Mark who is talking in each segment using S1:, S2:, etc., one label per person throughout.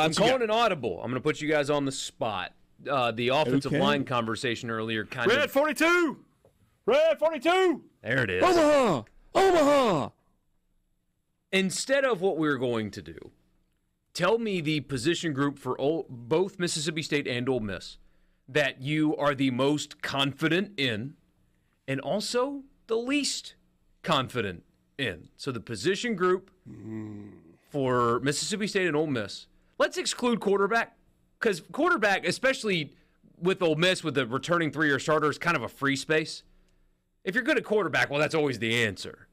S1: I'm calling an audible. I'm going to put you guys on the spot. The offensive line conversation earlier kind of...
S2: Red 42! Red 42!
S1: There it is.
S3: Omaha! Omaha!
S1: Instead of what we're going to do, tell me the position group for both Mississippi State and Ole Miss that you are the most confident in and also the least confident in. So the position group for Mississippi State and Ole Miss, let's exclude quarterback, because quarterback, especially with Ole Miss with the returning three-year starter, is kind of a free space. If you're good at quarterback, well, that's always the answer.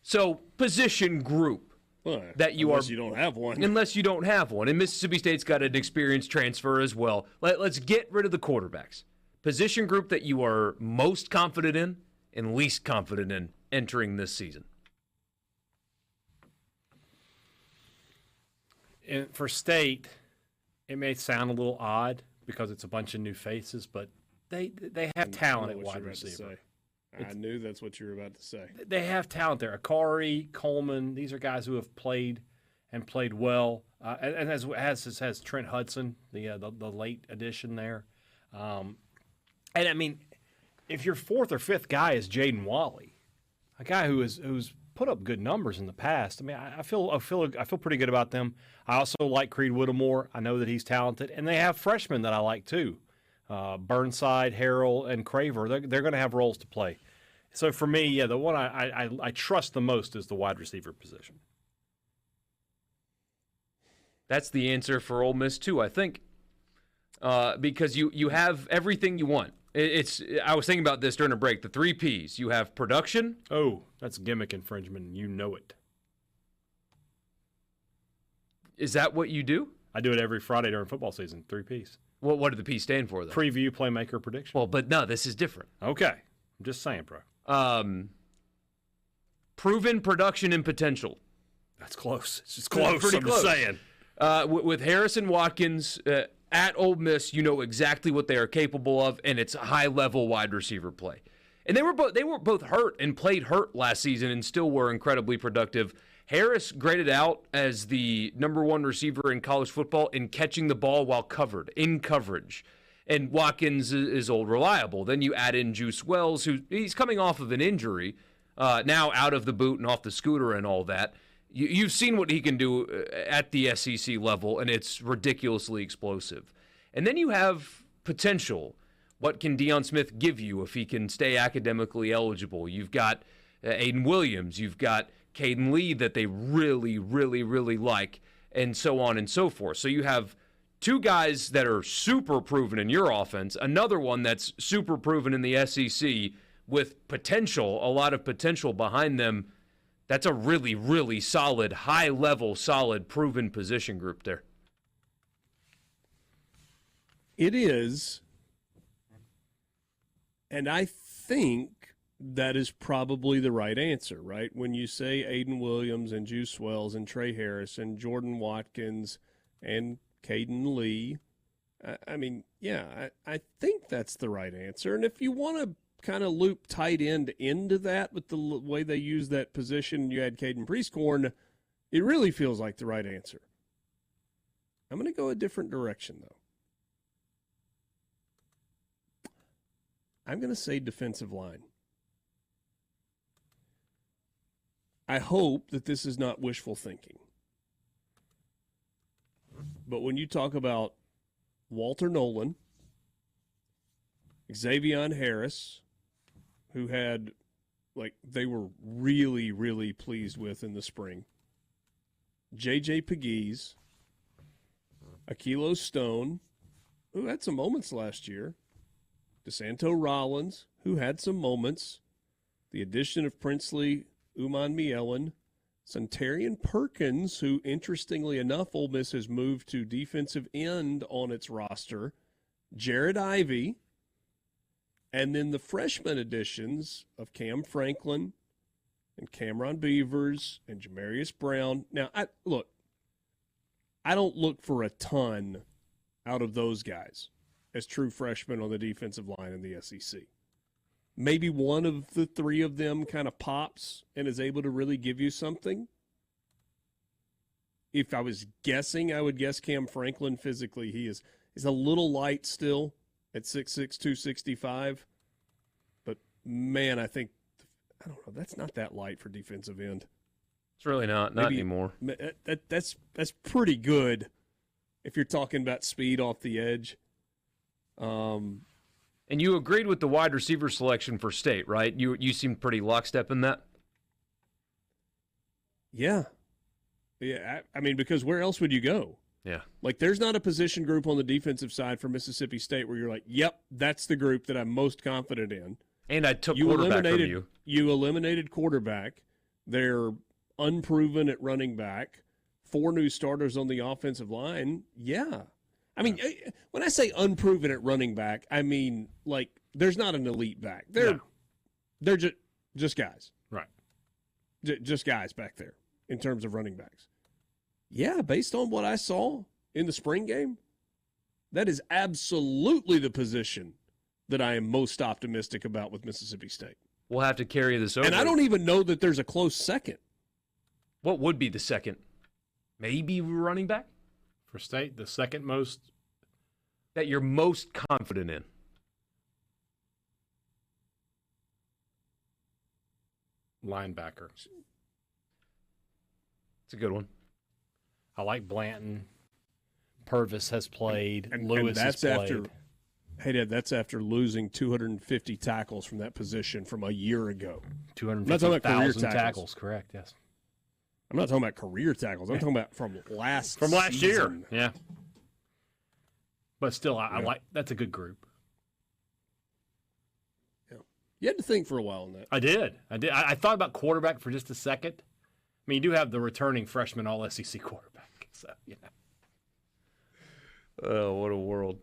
S1: So position group. That you
S3: unless you don't have one.
S1: Unless you don't have one. And Mississippi State's got an experienced transfer as well. Let's get rid of the quarterbacks. Position group that you are most confident in and least confident in entering this season.
S2: And for State, it may sound a little odd because it's a bunch of new faces, but they have talent at wide receiver.
S3: I knew that's what you were about to say.
S2: They have talent there. Akari, Coleman, these are guys who have played and played well. And has Trent Hudson, the late addition there. And I mean, if your fourth or fifth guy is Jaden Walley, a guy who's put up good numbers in the past, I mean, I feel pretty good about them. I also like Creed Whittemore. I know that he's talented, and they have freshmen that I like too. Burnside, Harrell, and Craver, they're going to have roles to play. So for me, yeah, the one I trust the most is the wide receiver position.
S1: That's the answer for Ole Miss too, I think, because you have everything you want. I was thinking about this during a break. The 3 Ps. You have production.
S2: Oh, that's gimmick infringement, and you know it.
S1: Is that what you do?
S2: I do it every Friday during football season. 3 Ps.
S1: Well, what do the P's stand for, though?
S2: Preview, playmaker, prediction.
S1: Well, but no, this is different.
S2: Okay. I'm just saying, bro.
S1: Proven production and potential.
S2: That's close. It's just close.
S1: Pretty close.
S2: Just saying.
S1: With Harrison Watkins at Ole Miss, you know exactly what they are capable of, and it's high-level wide receiver play. And they were both hurt and played hurt last season and still were incredibly productive. Harris graded out as the number 1 receiver in college football in catching the ball while covered, in coverage. And Watkins is old reliable. Then you add in Juice Wells, he's coming off of an injury, now out of the boot and off the scooter and all that. You've seen what he can do at the SEC level, and it's ridiculously explosive. And then you have potential. What can Deion Smith give you if he can stay academically eligible? You've got Aiden Williams. You've got Caden Lee that they really, really, really like, and so on and so forth. So you have 2 guys that are super proven in your offense, another one that's super proven in the SEC with potential, a lot of potential behind them. That's a really, really solid, high-level, solid, proven position group there.
S3: It is, and I think that is probably the right answer, right? When you say Aiden Williams and Juice Wells and Trey Harris and Jordan Watkins and Caden Lee, I mean, yeah, I think that's the right answer. And if you want to kind of loop tight end into that with the way they use that position, you had Caden Priestcorn, it really feels like the right answer. I'm going to go a different direction, though. I'm going to say defensive line. I hope that this is not wishful thinking. But when you talk about Walter Nolan, Xavier Harris, who had, they were really, really pleased with in the spring, J.J. Pegues, Akilo Stone, who had some moments last year, DeSanto Rollins, who had some moments, the addition of Princely Uman-Mielen, Centarian Perkins, who, interestingly enough, Ole Miss has moved to defensive end on its roster, Jared Ivey, and then the freshman additions of Cam Franklin and Cameron Beavers and Jamarius Brown. Now, I don't look for a ton out of those guys as true freshmen on the defensive line in the SEC. Maybe one of the 3 of them kind of pops and is able to really give you something. if I was guessing, I would guess Cam Franklin physically. He's a little light still at 6'6", 265. But, man, I don't know, that's not that light for defensive end.
S1: It's really not anymore.
S3: That's pretty good if you're talking about speed off the edge.
S1: And you agreed with the wide receiver selection for State, right? You seemed pretty lockstep in that?
S3: Yeah. Yeah, I mean, because where else would you go?
S1: Yeah.
S3: Like, there's not a position group on the defensive side for Mississippi State where you're like, yep, that's the group that I'm most confident in.
S1: And I took quarterback from you.
S3: You eliminated quarterback. They're unproven at running back. 4 new starters on the offensive line. Yeah. I mean, when I say unproven at running back, I mean, like, there's not an elite back. They're just guys.
S2: Right.
S3: Just guys back there in terms of running backs. Yeah, based on what I saw in the spring game, that is absolutely the position that I am most optimistic about with Mississippi State.
S1: We'll have to carry this over.
S3: And I don't even know that there's a close second.
S1: What would be the second? Maybe running back?
S2: For State, the second most.
S1: That you're most confident in?
S2: Linebacker.
S1: It's a good one.
S2: I like Blanton. Purvis has played.
S3: And
S2: Lewis
S3: that's
S2: has played.
S3: after. Hey, Dad, that's after losing 250 tackles from that position from a year ago.
S2: 250,000 tackles, correct, yes.
S3: I'm not talking about career tackles. I'm talking about from last
S2: year.
S3: season.
S2: Yeah. But still, I like that's a good group.
S3: Yeah. You had to think for a while on that.
S2: I did. I thought about quarterback for just a second. I mean, you do have the returning freshman all-SEC quarterback. So, yeah.
S1: Oh, what a world.